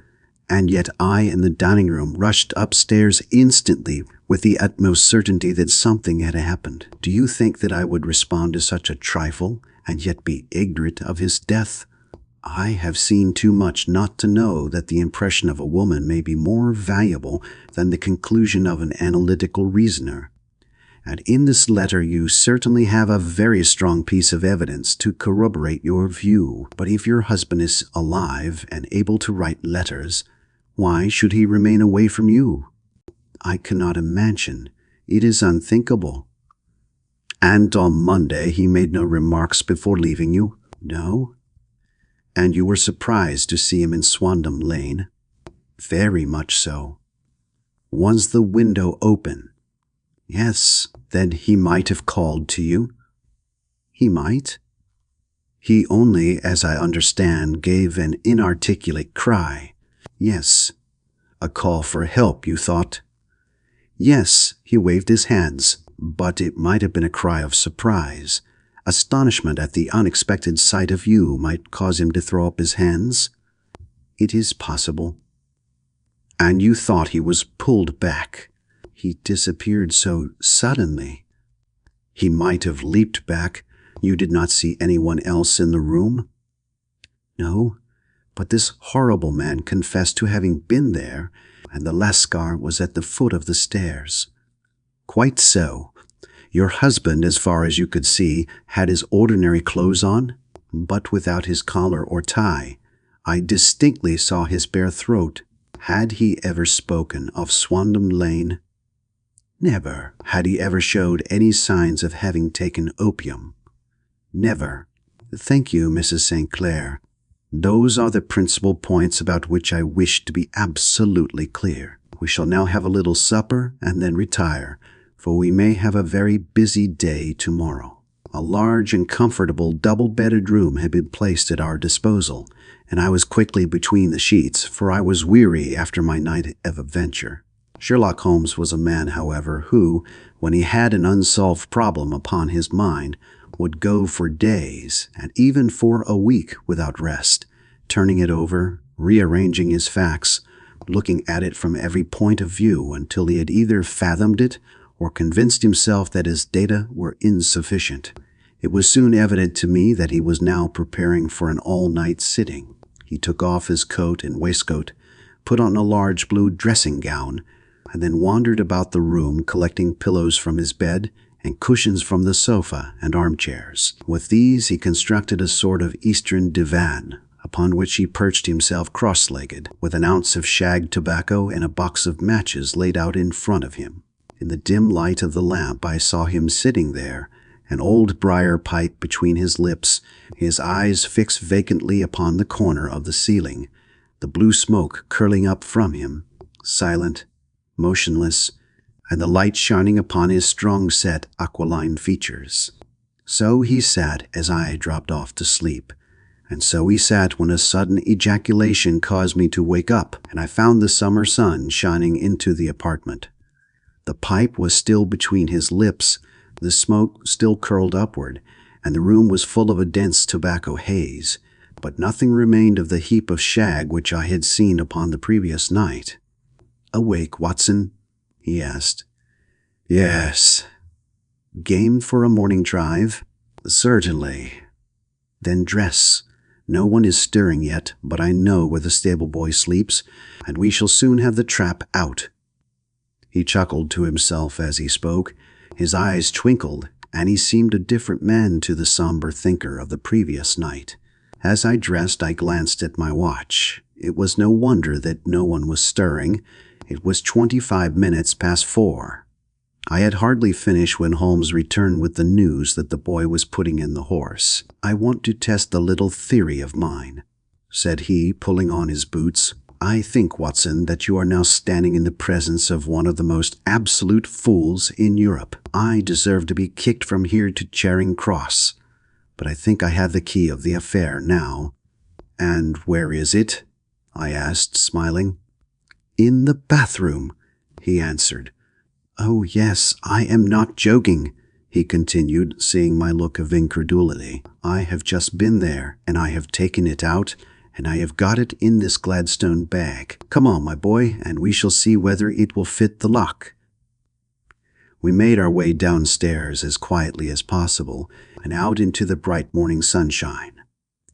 and yet I in the dining room rushed upstairs instantly with the utmost certainty that something had happened. Do you think that I would respond to such a trifle and yet be ignorant of his death? I have seen too much not to know that the impression of a woman may be more valuable than the conclusion of an analytical reasoner. And in this letter you certainly have a very strong piece of evidence to corroborate your view. But if your husband is alive and able to write letters, why should he remain away from you? I cannot imagine. It is unthinkable. And on Monday he made no remarks before leaving you? No? And you were surprised to see him in Swandam Lane? Very much so. Was the window open? Yes. Then he might have called to you? He might. He only, as I understand, gave an inarticulate cry. Yes. A call for help, you thought? Yes, he waved his hands, but it might have been a cry of surprise. Astonishment at the unexpected sight of you might cause him to throw up his hands. It is possible. And you thought he was pulled back. He disappeared so suddenly. He might have leaped back. You did not see anyone else in the room? No, but this horrible man confessed to having been there, and the Lascar was at the foot of the stairs. Quite so. Your husband, as far as you could see, had his ordinary clothes on, but without his collar or tie. I distinctly saw his bare throat. Had he ever spoken of Swandam Lane? Never. Had he ever showed any signs of having taken opium? Never. Thank you, Mrs. St. Clair. Those are the principal points about which I wish to be absolutely clear. We shall now have a little supper and then retire, for we may have a very busy day tomorrow. A large and comfortable double-bedded room had been placed at our disposal, and I was quickly between the sheets, for I was weary after my night of adventure. Sherlock Holmes was a man, however, who, when he had an unsolved problem upon his mind, would go for days, and even for a week, without rest, turning it over, rearranging his facts, looking at it from every point of view until he had either fathomed it or convinced himself that his data were insufficient. It was soon evident to me that he was now preparing for an all-night sitting. He took off his coat and waistcoat, put on a large blue dressing gown, and then wandered about the room collecting pillows from his bed and cushions from the sofa and armchairs. With these he constructed a sort of Eastern divan, upon which he perched himself cross-legged, with an ounce of shag tobacco and a box of matches laid out in front of him. In the dim light of the lamp I saw him sitting there, an old briar pipe between his lips, his eyes fixed vacantly upon the corner of the ceiling, the blue smoke curling up from him, silent, motionless, and the light shining upon his strong-set, aquiline features. So he sat as I dropped off to sleep, and so he sat when a sudden ejaculation caused me to wake up, and I found the summer sun shining into the apartment. The pipe was still between his lips, the smoke still curled upward, and the room was full of a dense tobacco haze, but nothing remained of the heap of shag which I had seen upon the previous night. "Awake, Watson?" he asked. "Yes." "Game for a morning drive?" "Certainly." "Then dress. No one is stirring yet, but I know where the stable boy sleeps, and we shall soon have the trap out." He chuckled to himself as he spoke. His eyes twinkled, and he seemed a different man to the somber thinker of the previous night. As I dressed, I glanced at my watch. It was no wonder that no one was stirring. It was 25 minutes past 4. I had hardly finished when Holmes returned with the news that the boy was putting in the horse. "I want to test a little theory of mine," said he, pulling on his boots. "I think, Watson, that you are now standing in the presence of one of the most absolute fools in Europe. I deserve to be kicked from here to Charing Cross, but I think I have the key of the affair now." "And where is it?" I asked, smiling. "In the bathroom," he answered. "Oh, yes, I am not joking," he continued, seeing my look of incredulity. "I have just been there, and I have taken it out, and I have got it in this Gladstone bag. Come on, my boy, and we shall see whether it will fit the lock." We made our way downstairs as quietly as possible, and out into the bright morning sunshine.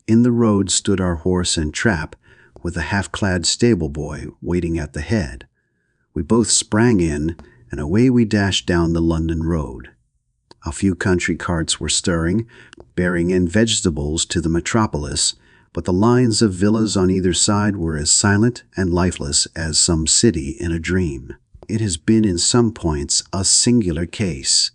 In the road stood our horse and trap, with a half-clad stable boy waiting at the head. We both sprang in, and away we dashed down the London road. A few country carts were stirring, bearing in vegetables to the metropolis, but the lines of villas on either side were as silent and lifeless as some city in a dream. "It has been in some points a singular case,"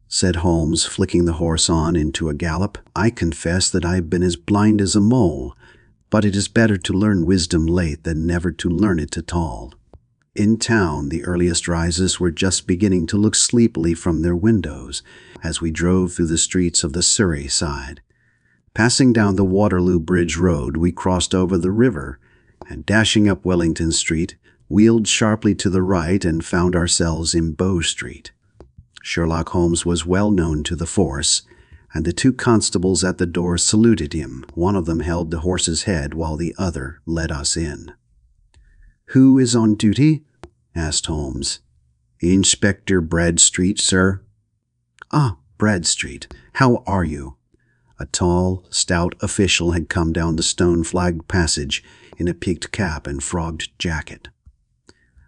said Holmes, flicking the horse on into a gallop. "I confess that I have been as blind as a mole, but it is better to learn wisdom late than never to learn it at all." In town, the earliest risers were just beginning to look sleepily from their windows as we drove through the streets of the Surrey side. Passing down the Waterloo Bridge Road, we crossed over the river, and dashing up Wellington Street, wheeled sharply to the right and found ourselves in Bow Street. Sherlock Holmes was well known to the force, and the two constables at the door saluted him. One of them held the horse's head while the other led us in. "Who is on duty?" asked Holmes. "Inspector Bradstreet, sir." "Ah, Bradstreet. How are you?" A tall, stout official had come down the stone-flagged passage in a peaked cap and frogged jacket.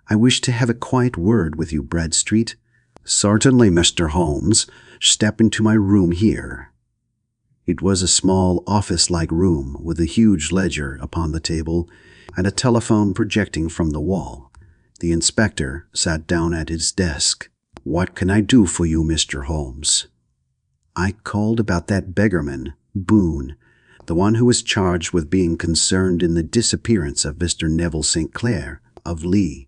"I wish to have a quiet word with you, Bradstreet." "Certainly, Mr. Holmes. Step into my room here." It was a small, office-like room with a huge ledger upon the table and a telephone projecting from the wall. The inspector sat down at his desk. "What can I do for you, Mr. Holmes?" "I called about that beggarman, Boone, the one who was charged with being concerned in the disappearance of Mr. Neville St. Clair of Lee."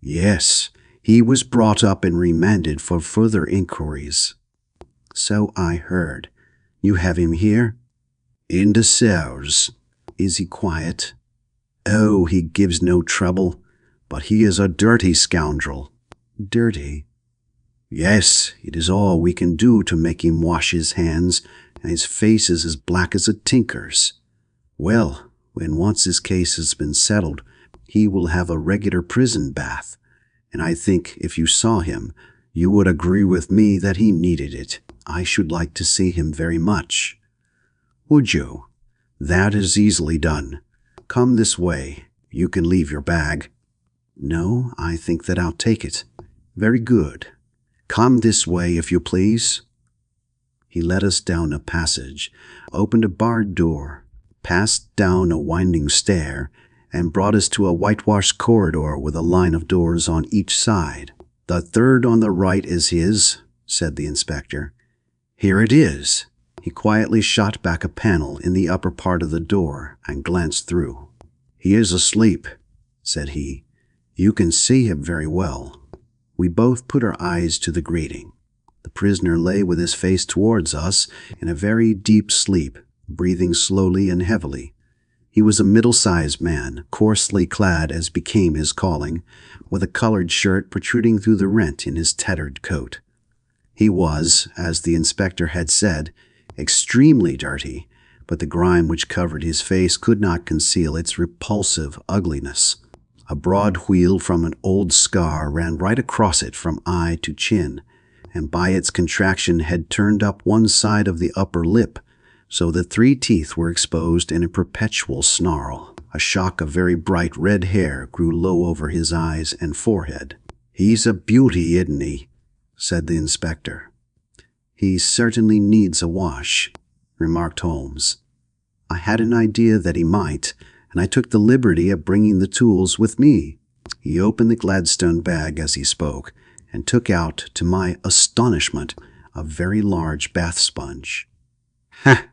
"Yes, he was brought up and remanded for further inquiries." "So I heard. You have him here?" "In the cells." "Is he quiet?" "Oh, he gives no trouble, but he is a dirty scoundrel." "Dirty?" "Yes, it is all we can do to make him wash his hands, and his face is as black as a tinker's. Well, when once his case has been settled, He will have a regular prison bath, and I think if you saw him, you would agree with me that he needed it. I should like to see him very much." "Would you? That is easily done. Come this way. You can leave your bag." "No, I think that I'll take it." "Very good. Come this way, if you please." He led us down a passage, opened a barred door, passed down a winding stair, and brought us to a whitewashed corridor with a line of doors on each side. "The third on the right is his," said the inspector. "Here it is." He quietly shot back a panel in the upper part of the door and glanced through. "He is asleep," said he. "You can see him very well." We both put our eyes to the grating. The prisoner lay with his face towards us in a very deep sleep, breathing slowly and heavily. He was a middle-sized man, coarsely clad as became his calling, with a colored shirt protruding through the rent in his tattered coat. He was, as the inspector had said, extremely dirty, but the grime which covered his face could not conceal its repulsive ugliness. A broad wheal from an old scar ran right across it from eye to chin, and by its contraction had turned up one side of the upper lip, so that 3 teeth were exposed in a perpetual snarl. A shock of very bright red hair grew low over his eyes and forehead. "He's a beauty, isn't he?" said the inspector. "He certainly needs a wash," remarked Holmes. "I had an idea that he might, and I took the liberty of bringing the tools with me." He opened the Gladstone bag as he spoke, and took out, to my astonishment, a very large bath sponge. "Ha!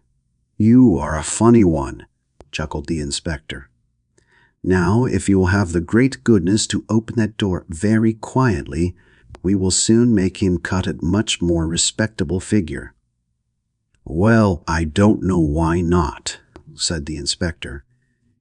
You are a funny one," chuckled the inspector. "Now, if you will have the great goodness to open that door very quietly, we will soon make him cut a much more respectable figure." "Well, I don't know why not," said the inspector.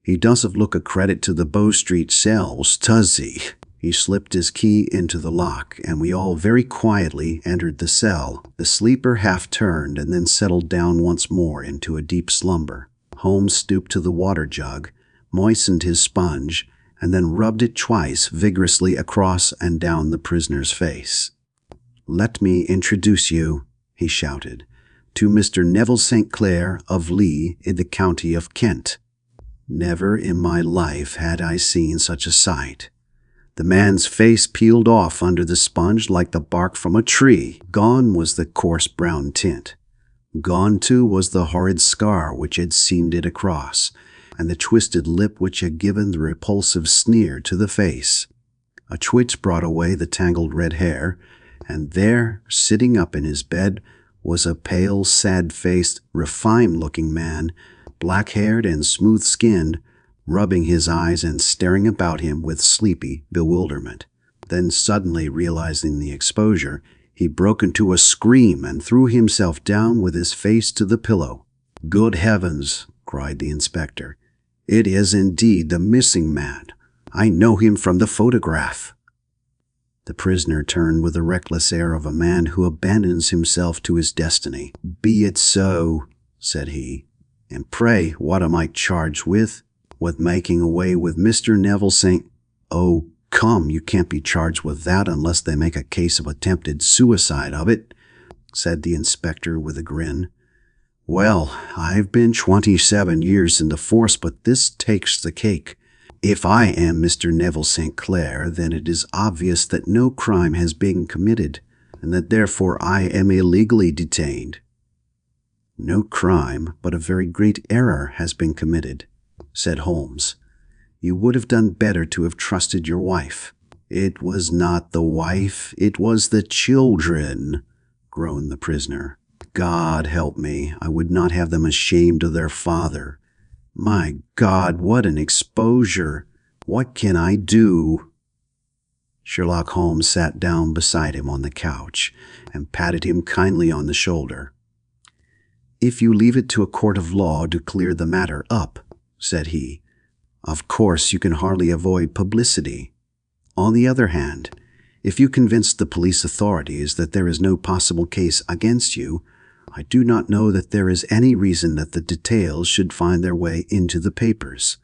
"He doesn't look a credit to the Bow Street cells, does he?" He slipped his key into the lock, and we all very quietly entered the cell. The sleeper half turned and then settled down once more into a deep slumber. Holmes stooped to the water jug, moistened his sponge, and then rubbed it twice vigorously across and down the prisoner's face. "Let me introduce you," he shouted, "to Mr. Neville St. Clair of Lee in the county of Kent." Never in my life had I seen such a sight. The man's face peeled off under the sponge like the bark from a tree. Gone was the coarse brown tint. Gone, too, was the horrid scar which had seamed it across, and the twisted lip which had given the repulsive sneer to the face. A twitch brought away the tangled red hair, and there, sitting up in his bed, was a pale, sad-faced, refined-looking man, black-haired and smooth-skinned, rubbing his eyes and staring about him with sleepy bewilderment. Then, suddenly realizing the exposure, he broke into a scream and threw himself down with his face to the pillow. "Good heavens!" cried the inspector. "It is indeed the missing man. I know him from the photograph." The prisoner turned with the reckless air of a man who abandons himself to his destiny. "Be it so," said he. "And pray, what am I charged with?" "With making away with Mr. Neville St. "Oh, come, you can't be charged with that unless they make a case of attempted suicide of it," said the inspector with a grin. "Well, I've been 27 years in the force, but this takes the cake. If I am Mr. Neville St. Clair, then it is obvious that no crime has been committed, and that therefore I am illegally detained." "No crime, but a very great error has been committed," said Holmes. "You would have done better to have trusted your wife." "It was not the wife, it was the children," groaned the prisoner. "God help me, I would not have them ashamed of their father. My God, what an exposure! What can I do?" Sherlock Holmes sat down beside him on the couch and patted him kindly on the shoulder. "If you leave it to a court of law to clear the matter up," said he, "of course you can hardly avoid publicity. On the other hand, if you convince the police authorities that there is no possible case against you, I do not know that there is any reason that the details should find their way into the papers.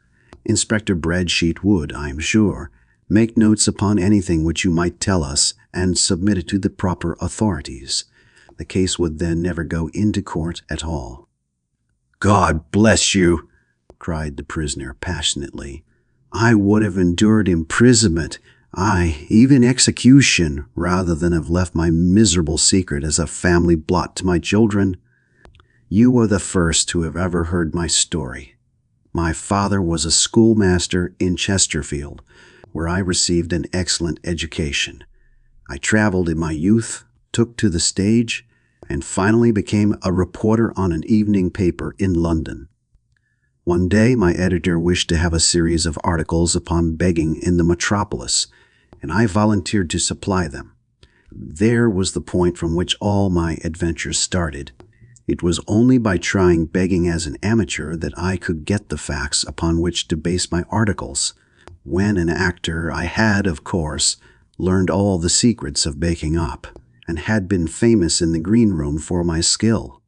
Inspector Bradsheet would, I am sure, make notes upon anything which you might tell us and submit it to the proper authorities. The case would then never go into court at all." "God bless you!" cried the prisoner passionately. "I would have endured imprisonment, aye, even execution, rather than have left my miserable secret as a family blot to my children. You are the first who have ever heard my story. My father was a schoolmaster in Chesterfield, where I received an excellent education. I traveled in my youth, took to the stage, and finally became a reporter on an evening paper in London. One day my editor wished to have a series of articles upon begging in the metropolis, and I volunteered to supply them. There was the point from which all my adventures started. It was only by trying begging as an amateur that I could get the facts upon which to base my articles. When an actor, I had, of course, learned all the secrets of baking up, and had been famous in the green room for my skill.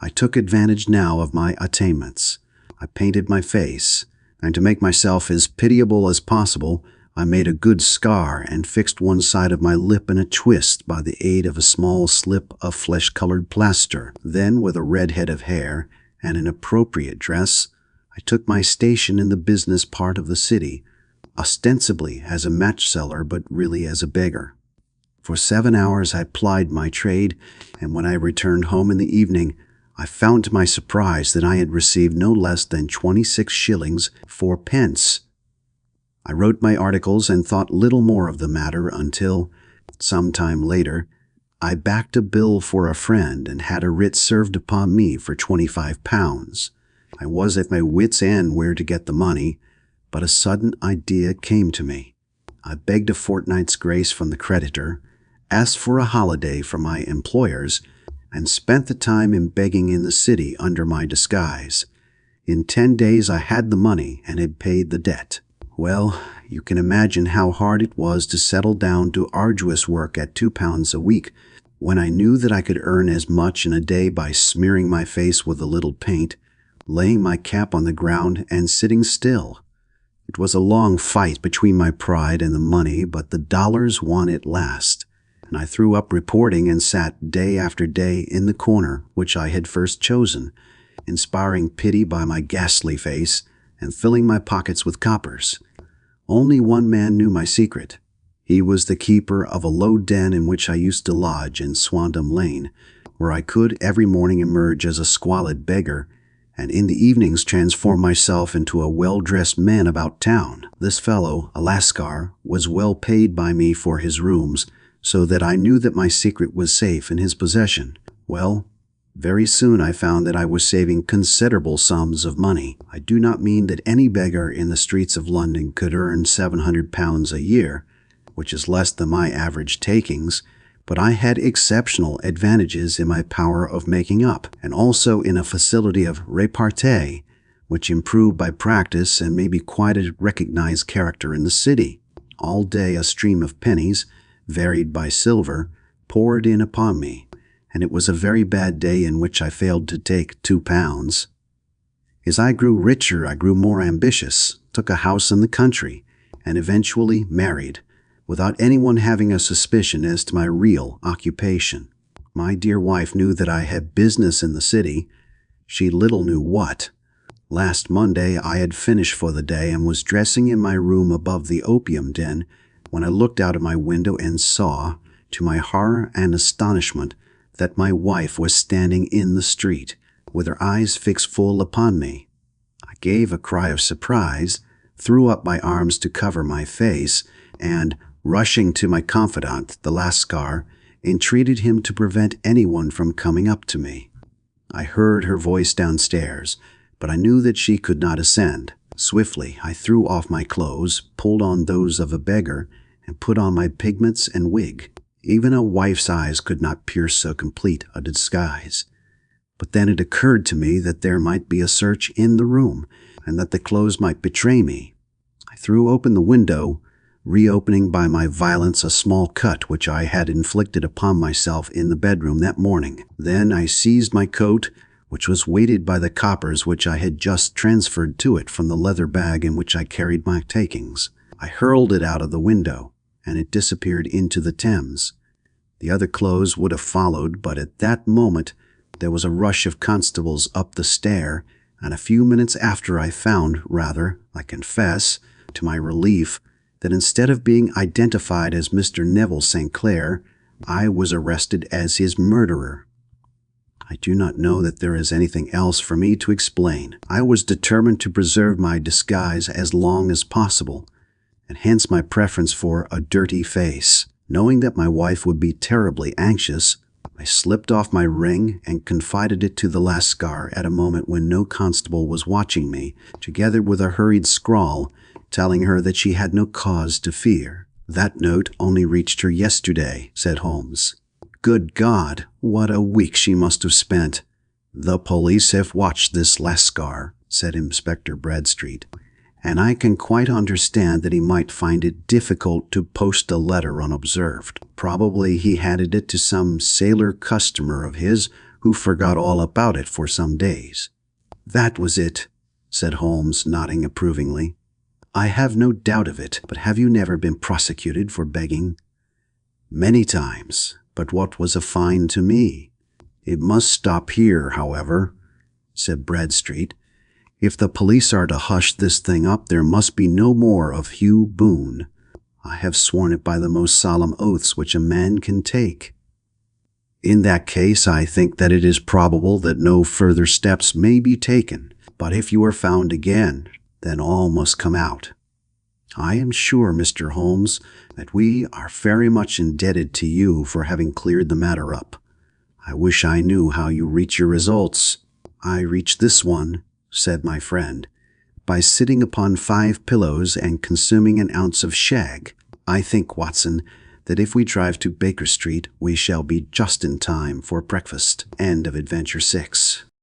I took advantage now of my attainments. I painted my face, and to make myself as pitiable as possible, I made a good scar and fixed one side of my lip in a twist by the aid of a small slip of flesh-colored plaster. Then, with a red head of hair and an appropriate dress, I took my station in the business part of the city, ostensibly as a match-seller but really as a beggar. For 7 hours I plied my trade, and when I returned home in the evening, I found to my surprise that I had received no less than 26 shillings 4 pence. I wrote my articles and thought little more of the matter until, some time later, I backed a bill for a friend and had a writ served upon me for £25. I was at my wit's end where to get the money, but a sudden idea came to me. I begged a fortnight's grace from the creditor, asked for a holiday from my employers, and spent the time in begging in the city under my disguise. In 10 days I had the money and had paid the debt. Well, you can imagine how hard it was to settle down to arduous work at £2 a week, when I knew that I could earn as much in a day by smearing my face with a little paint, laying my cap on the ground, and sitting still. It was a long fight between my pride and the money, but the dollars won at last, and I threw up reporting and sat day after day in the corner which I had first chosen, inspiring pity by my ghastly face and filling my pockets with coppers. Only one man knew my secret. He was the keeper of a low den in which I used to lodge in Swandam Lane, where I could every morning emerge as a squalid beggar, and in the evenings transform myself into a well-dressed man about town. This fellow, a Lascar, was well paid by me for his rooms, so that I knew that my secret was safe in his possession. Well, very soon I found that I was saving considerable sums of money. I do not mean that any beggar in the streets of London could earn £700 a year, which is less than my average takings, but I had exceptional advantages in my power of making up, and also in a facility of repartee, which improved by practice and made me quite a recognized character in the city. All day a stream of pennies, varied by silver, poured in upon me, and it was a very bad day in which I failed to take £2. As I grew richer, I grew more ambitious, took a house in the country, and eventually married, without anyone having a suspicion as to my real occupation. My dear wife knew that I had business in the city. She little knew what. Last Monday I had finished for the day and was dressing in my room above the opium den when I looked out of my window and saw, to my horror and astonishment, that my wife was standing in the street, with her eyes fixed full upon me. I gave a cry of surprise, threw up my arms to cover my face, and, rushing to my confidant, the Lascar, entreated him to prevent anyone from coming up to me. I heard her voice downstairs, but I knew that she could not ascend. Swiftly I threw off my clothes, pulled on those of a beggar, and put on my pigments and wig. Even a wife's eyes could not pierce so complete a disguise. But then it occurred to me that there might be a search in the room, and that the clothes might betray me. I threw open the window, reopening by my violence a small cut which I had inflicted upon myself in the bedroom that morning. Then I seized my coat, which was weighted by the coppers which I had just transferred to it from the leather bag in which I carried my takings. I hurled it out of the window, and it disappeared into the Thames. The other clothes would have followed, but at that moment there was a rush of constables up the stair, and a few minutes after I found, rather, I confess, to my relief, that instead of being identified as Mr. Neville St. Clair, I was arrested as his murderer. I do not know that there is anything else for me to explain. I was determined to preserve my disguise as long as possible, and hence my preference for a dirty face. Knowing that my wife would be terribly anxious, I slipped off my ring and confided it to the Lascar at a moment when no constable was watching me, together with a hurried scrawl telling her that she had no cause to fear. "That note only reached her yesterday," said Holmes. "Good God, what a week she must have spent." "The police have watched this Lascar," said Inspector Bradstreet, "and I can quite understand that he might find it difficult to post a letter unobserved. Probably he handed it to some sailor customer of his who forgot all about it for some days." "That was it," said Holmes, nodding approvingly. "I have no doubt of it, but have you never been prosecuted for begging?" "Many times, but what was a fine to me? It must stop here, however," said Bradstreet. "If the police are to hush this thing up, there must be no more of Hugh Boone. I have sworn it by the most solemn oaths which a man can take." "In that case, I think that it is probable that no further steps may be taken, but if you are found again, then all must come out. I am sure, Mr. Holmes, that we are very much indebted to you for having cleared the matter up. I wish I knew how you reach your results." "I reach this one," said my friend, "by sitting upon 5 pillows and consuming an ounce of shag. I think, Watson, that if we drive to Baker Street, we shall be just in time for breakfast." End of Adventure 6.